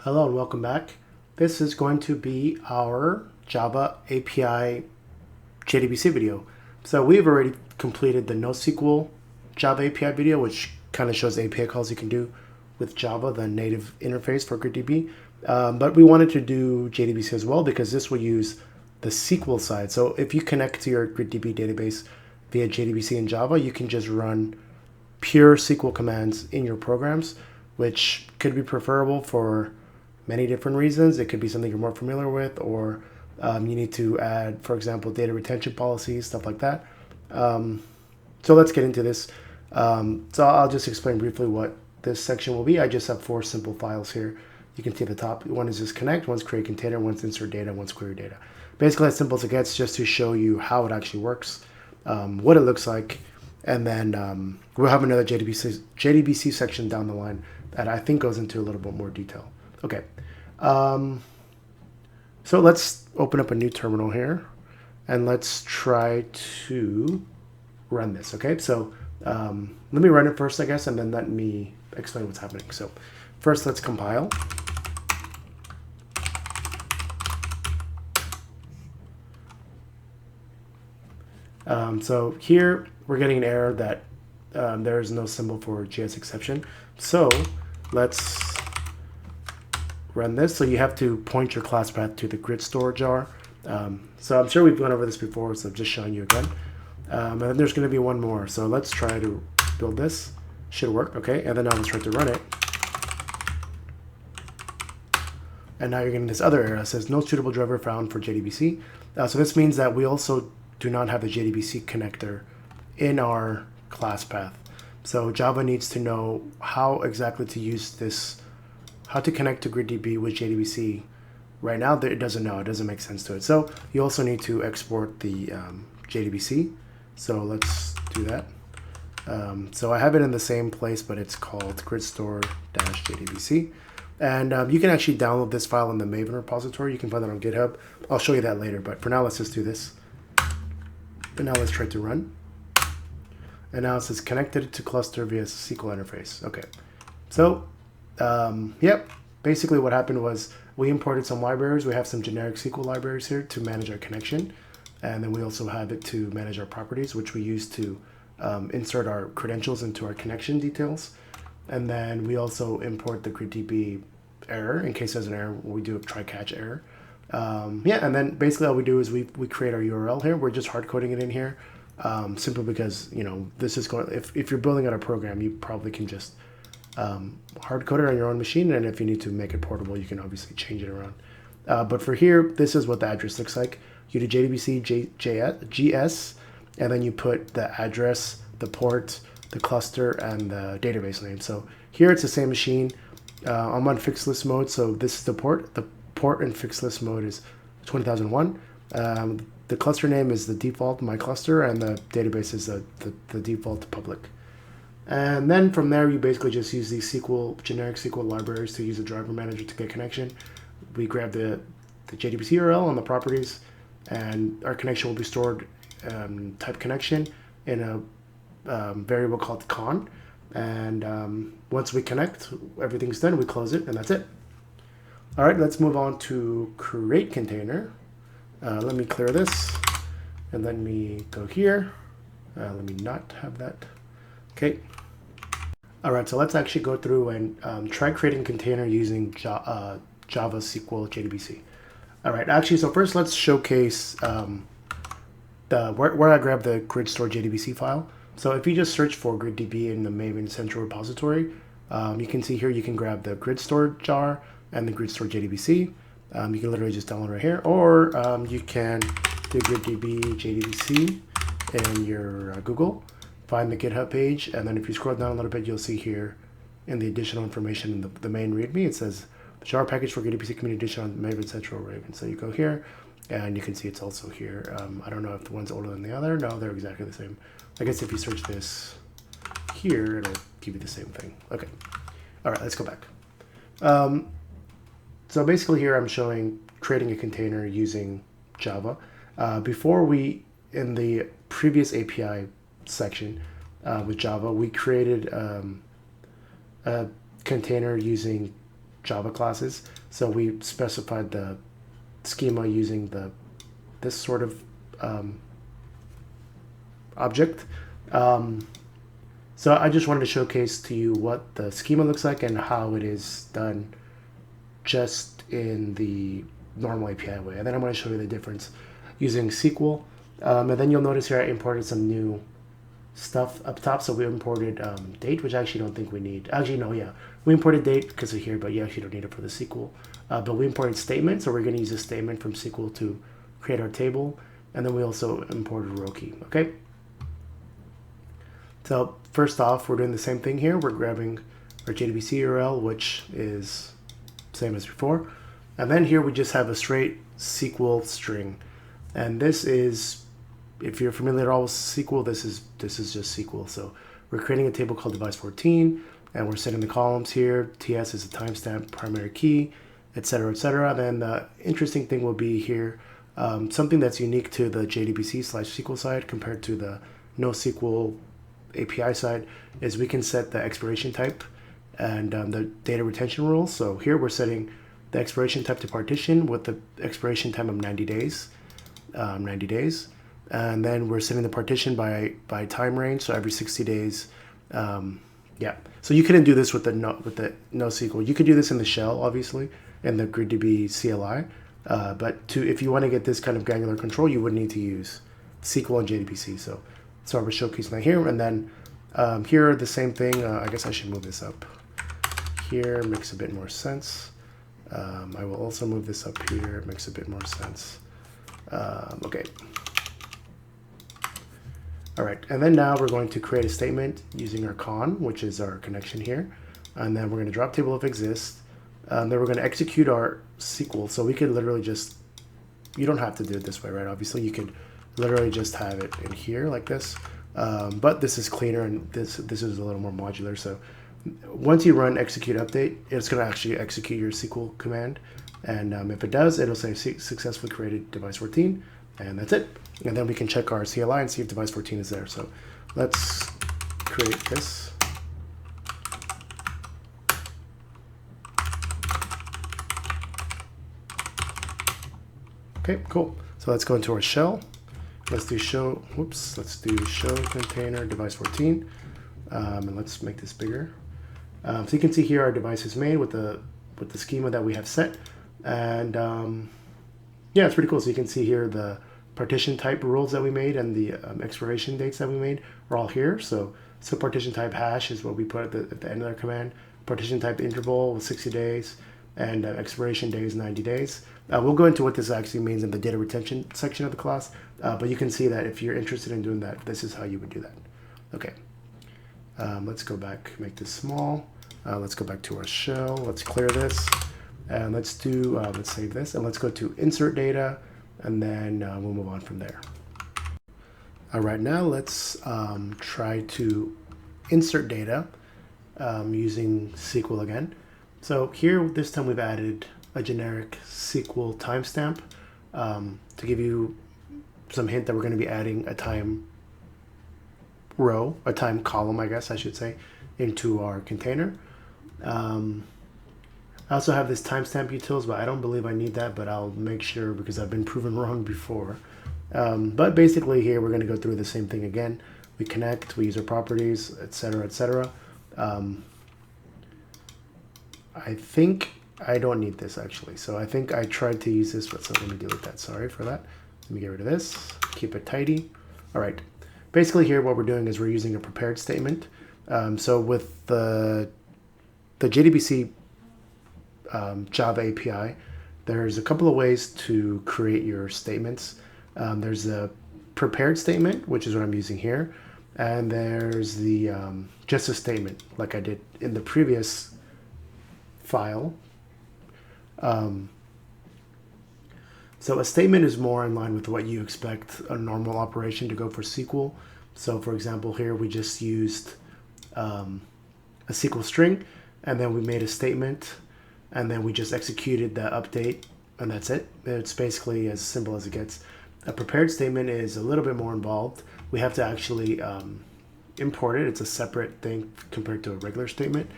Hello and welcome back. This is going to be our Java API JDBC video. So we've already completed the NoSQL Java API video, which kind of shows the API calls you can do with Java, the native interface for GridDB. But we wanted to do JDBC as well because this will use the SQL side. So if you connect to your GridDB database via JDBC in Java, you can just run pure SQL commands in your programs, which could be preferable for many different reasons. It could be something you're more familiar with, or you need to add, for example, data retention policies, stuff like that. So let's get into this. So I'll just explain briefly what this section will be. I just have 4 simple files here. You can see at the top, one is just connect, one's create container, one's insert data, one's query data. Basically as simple as it gets, just to show you how it actually works, what it looks like, and then we'll have another JDBC section down the line that I think goes into a little bit more detail. Okay, so let's open up a new terminal here and let's try to run this. Okay, so let me run it first, I guess, and then let me explain what's happening. So first, let's compile. So here we're getting an error that there is no symbol for JS exception. So let's run this. So you have to point your class path to the grid store jar. So I'm sure we've gone over this before, so I'm just showing you again. And then there's going to be one more. So let's try to build this. Should work. Okay, and then now let's try to run it. And now you're getting this other error that says no suitable driver found for JDBC. So this means that we also do not have the JDBC connector in our class path. So Java needs to know how exactly to use this, how to connect to GridDB with JDBC. Right now, it doesn't know. It doesn't make sense to it. So you also need to export the JDBC. So let's do that. So I have it in the same place, but it's called gridstore-jdbc. And you can actually download this file in the Maven repository. You can find it on GitHub. I'll show you that later, but for now, let's just do this. And now let's try to run. And now it says connected to cluster via SQL interface. Okay, so yep, basically what happened was we imported some libraries. We have some generic SQL libraries here to manage our connection. And then we also have it to manage our properties, which we use to insert our credentials into our connection details. And then we also import the GridDB error in case there's an error. We do a try catch error. Yeah, and then basically all we do is we create our URL here. We're just hard coding it in here, simply because, you know, this is going, if you're building out a program, you probably can just hard code it on your own machine, and if you need to make it portable, you can obviously change it around. But for here, this is what the address looks like. You do JDBC GS, and then you put the address, the port, the cluster, and the database name. So here it's the same machine. I'm on fixed list mode, so this is the port. The port in fixed list mode is 20,001. The cluster name is the default my cluster, and the database is the default public. And then from there, you basically just use these generic SQL libraries to use the driver manager to get connection. We grab the JDBC URL on the properties, and our connection will be stored type connection in a variable called con. And once we connect, everything's done. We close it, and that's it. All right, let's move on to create container. Let me clear this, and let me go here. Let me not have that. Okay. All right, so let's actually go through and try creating a container using Java SQL JDBC. All right, actually, so first let's showcase where I grabbed the grid store JDBC file. So if you just search for GridDB in the Maven central repository, you can see here you can grab the grid store jar and the grid store JDBC. You can literally just download right here, or you can do GridDB JDBC in your Google, find the GitHub page, and then if you scroll down a little bit, you'll see here in the additional information in the main README, it says the jar package for GridDBC Community Edition on Maven Central Raven. So you go here, and you can see it's also here. I don't know if the one's older than the other. No, they're exactly the same. I guess if you search this here, it'll give you the same thing. Okay. All right, let's go back. So basically here I'm showing creating a container using Java. Before in the previous API section with Java, we created a container using Java classes. So we specified the schema using this sort of object. So I just wanted to showcase to you what the schema looks like and how it is done just in the normal API way. And then I'm going to show you the difference using SQL. And then you'll notice here I imported some new stuff up top. So we imported date, which I actually don't think we need. Actually, no, yeah. We imported date because of here, but you actually don't need it for the SQL. But we imported statement, so we're going to use a statement from SQL to create our table. And then we also imported row key, okay? So first off, we're doing the same thing here. We're grabbing our JDBC URL, which is same as before. And then here we just have a straight SQL string. And this is, if you're familiar at all with SQL, this is just SQL. So we're creating a table called device 14, and we're setting the columns here. TS is a timestamp, primary key, etc., etc. Then the interesting thing will be here, something that's unique to the JDBC/SQL side compared to the NoSQL API side is we can set the expiration type and the data retention rules. So here we're setting the expiration type to partition with the expiration time of 90 days. And then we're setting the partition by time range, so every 60 days. Yeah, so you couldn't do this with the NoSQL. You could do this in the shell, obviously, in the GridDB CLI. But if you want to get this kind of granular control, you would need to use SQL and JDBC. So we're showcasing that here. And then here, the same thing. I guess I should move this up here. Makes a bit more sense. I will also move this up here. It makes a bit more sense. Okay. All right, and then now we're going to create a statement using our con, which is our connection here. And then we're going to drop table if exists. Then we're going to execute our SQL. So we could literally just, you don't have to do it this way, right? Obviously, you could literally just have it in here like this. But this is cleaner and this is a little more modular. So once you run execute update, it's going to actually execute your SQL command. And if it does, it'll say successfully created device 14, and that's it. And then we can check our CLI and see if device 14 is there. So let's create this. Okay, cool. So let's go into our shell. Let's do show, let's do show container device 14. And let's make this bigger. So you can see here our device is made with the schema that we have set. And yeah, it's pretty cool. So you can see here the partition type rules that we made and the expiration dates that we made are all here. So partition type hash is what we put at the end of our command. Partition type interval was 60 days and expiration day is 90 days. We'll go into what this actually means in the data retention section of the class, but you can see that if you're interested in doing that, this is how you would do that. Okay, let's go back, make this small. Let's go back to our shell. Let's clear this. And let's save this, and let's go to insert data, and then we'll move on from there. All right, now let's try to insert data using SQL again. So here, this time we've added a generic SQL timestamp to give you some hint that we're going to be adding a time row, a time column, I guess I should say, into our container. I also have this timestamp utils, but I don't believe I need that, but I'll make sure because I've been proven wrong before. But basically here, we're going to go through the same thing again. We connect, we use our properties, etc., etc. I think I don't need this actually. So I think I tried to use this, but so let me delete that. Sorry for that. Let me get rid of this, keep it tidy. All right. Basically here, what we're doing is we're using a prepared statement. So with the JDBC Java API, there's a couple of ways to create your statements. There's a prepared statement, which is what I'm using here. And there's the just a statement, like I did in the previous file. So a statement is more in line with what you expect a normal operation to go for SQL. So for example, here we just used a SQL string, and then we made a statement, and then we just executed the update, and that's it. It's basically as simple as it gets. A prepared statement is a little bit more involved. We have to actually import it. It's a separate thing compared to a regular statement.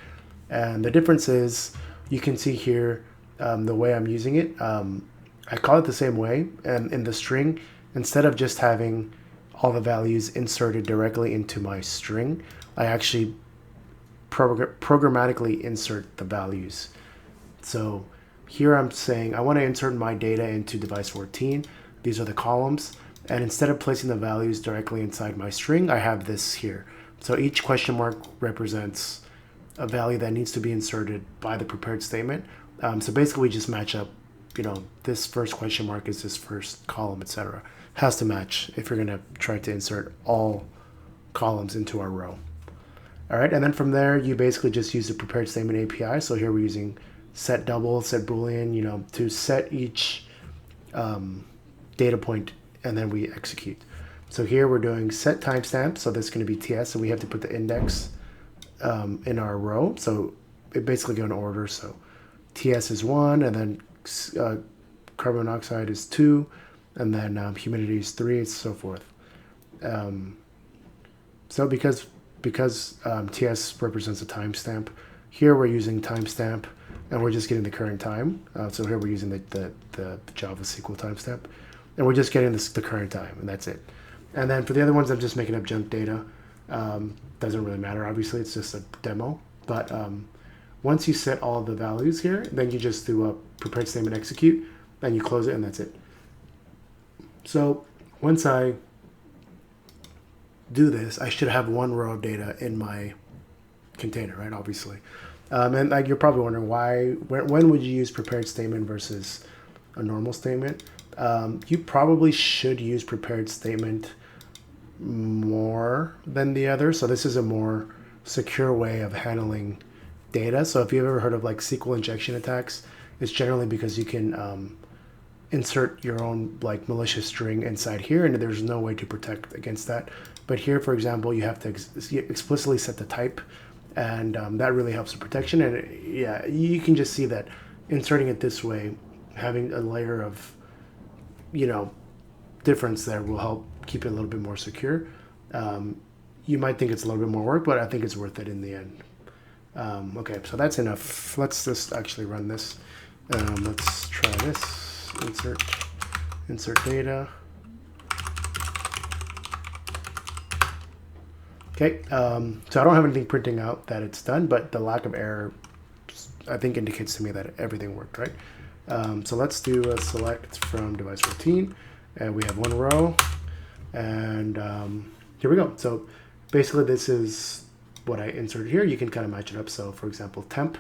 And the difference is you can see here the way I'm using it. I call it the same way, and in the string, instead of just having all the values inserted directly into my string, I actually programmatically insert the values. So here I'm saying I want to insert my data into device 14. These are the columns. And instead of placing the values directly inside my string, I have this here. So each question mark represents a value that needs to be inserted by the prepared statement. So basically we just match up, this first question mark is this first column, etc. Has to match if you're going to try to insert all columns into our row. All right, and then from there, you basically just use the prepared statement API. So here we're using set double, set boolean, to set each data point, and then we execute. So here we're doing set timestamp, so that's going to be TS, so we have to put the index in our row. So it basically go in order. So TS is 1, and then carbon monoxide is 2, and then humidity is 3, and so forth. So because TS represents a timestamp, here we're using timestamp, and we're just getting the current time. So here we're using the Java SQL timestamp, and we're just getting the current time, and that's it. And then for the other ones, I'm just making up junk data. Doesn't really matter, obviously, it's just a demo. But once you set all the values here, then you just do a prepared statement execute, then you close it, and that's it. So once I do this, I should have one row of data in my container, right? Obviously. And you're probably wondering when would you use prepared statement versus a normal statement? You probably should use prepared statement more than the other. So this is a more secure way of handling data. So if you've ever heard of like SQL injection attacks, it's generally because you can insert your own like malicious string inside here, and there's no way to protect against that. But here, for example, you have to explicitly set the type, and that really helps with protection. And yeah, you can just see that inserting it this way, having a layer of, difference there will help keep it a little bit more secure. You might think it's a little bit more work, but I think it's worth it in the end. Okay, so that's enough. Let's just actually run this. Let's try this. Insert data. Okay, so I don't have anything printing out that it's done, but the lack of error, I think, indicates to me that everything worked, right? So let's do a select from device 14, and we have one row, and here we go. So basically this is what I inserted here. You can kind of match it up. So for example, temp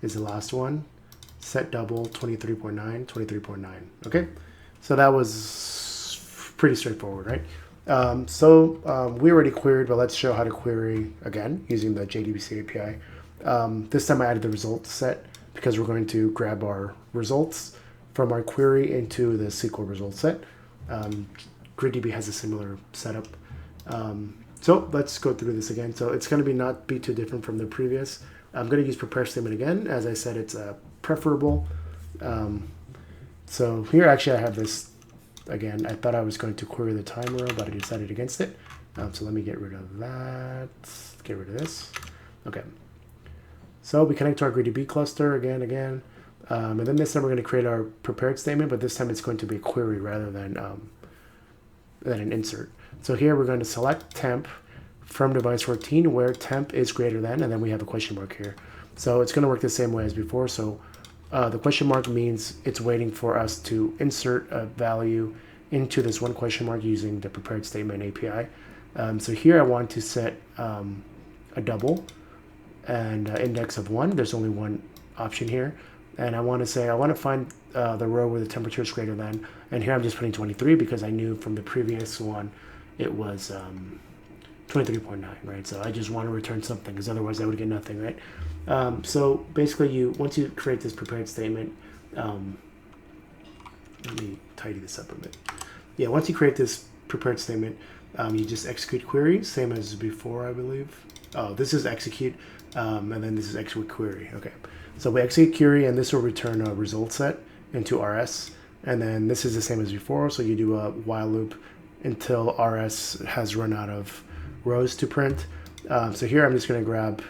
is the last one, set double 23.9, 23.9. Okay, so that was pretty straightforward, right? We already queried, but let's show how to query again using the JDBC API. This time I added the result set because we're going to grab our results from our query into the SQL result set. GridDB has a similar setup. So let's go through this again. So it's going to not be too different from the previous. I'm going to use prepare statement again. As I said, it's preferable. So here actually I have this. Again, I thought I was going to query the time row, but I decided against it. So let me get rid of that. Get rid of this. Okay. So we connect to our GridDB cluster again. And then this time we're going to create our prepared statement, but this time it's going to be a query rather than an insert. So here we're going to select temp from device 14 where temp is greater than, and then we have a question mark here. So it's going to work the same way as before. So the question mark means it's waiting for us to insert a value into this one question mark using the prepared statement API. So here I want to set a double and index of 1. There's only one option here. And I want to say, I want to find the row where the temperature is greater than. And here I'm just putting 23 because I knew from the previous one it was 23.9, right? So I just want to return something because otherwise I would get nothing, right? So basically, once you create this prepared statement, let me tidy this up a bit. Yeah, once you create this prepared statement, you just execute query, same as before, I believe. Oh, this is execute, and then this is execute query. Okay, so we execute query, and this will return a result set into RS, and then this is the same as before. So you do a while loop until RS has run out of rows to print. So here I'm just going to grab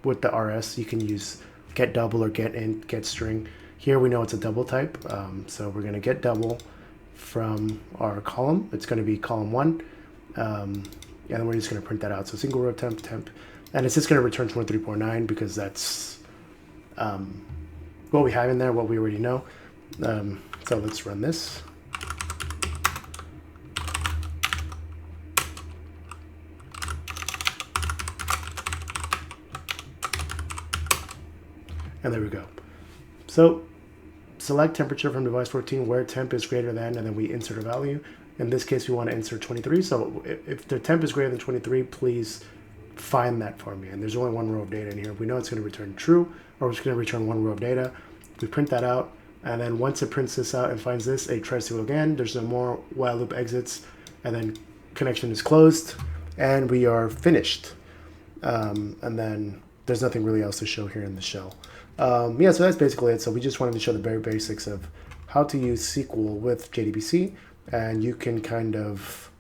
with the RS. You can use get double or get int, get string. Here we know it's a double type, so we're going to get double from our column. It's going to be column 1, and then we're just going to print that out. So single row temp, and it's just going to return 23.9 because that's what we have in there, what we already know. So let's run this. And there we go. So select temperature from device 14 where temp is greater than, and then we insert a value. In this case, we want to insert 23. So if the temp is greater than 23, please find that for me. And there's only one row of data in here. We know it's going to return true, or it's going to return one row of data. We print that out. And then once it prints this out and finds this, it tries to go again. There's no more while loop exits, and then connection is closed, and we are finished. And then there's nothing really else to show here in the shell. Yeah, so that's basically it. So we just wanted to show the very basics of how to use SQL with JDBC, and you can kind of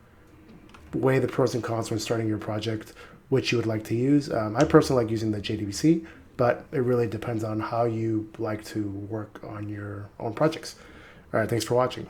weigh the pros and cons when starting your project, which you would like to use. I personally like using the JDBC, but it really depends on how you like to work on your own projects. All right, thanks for watching.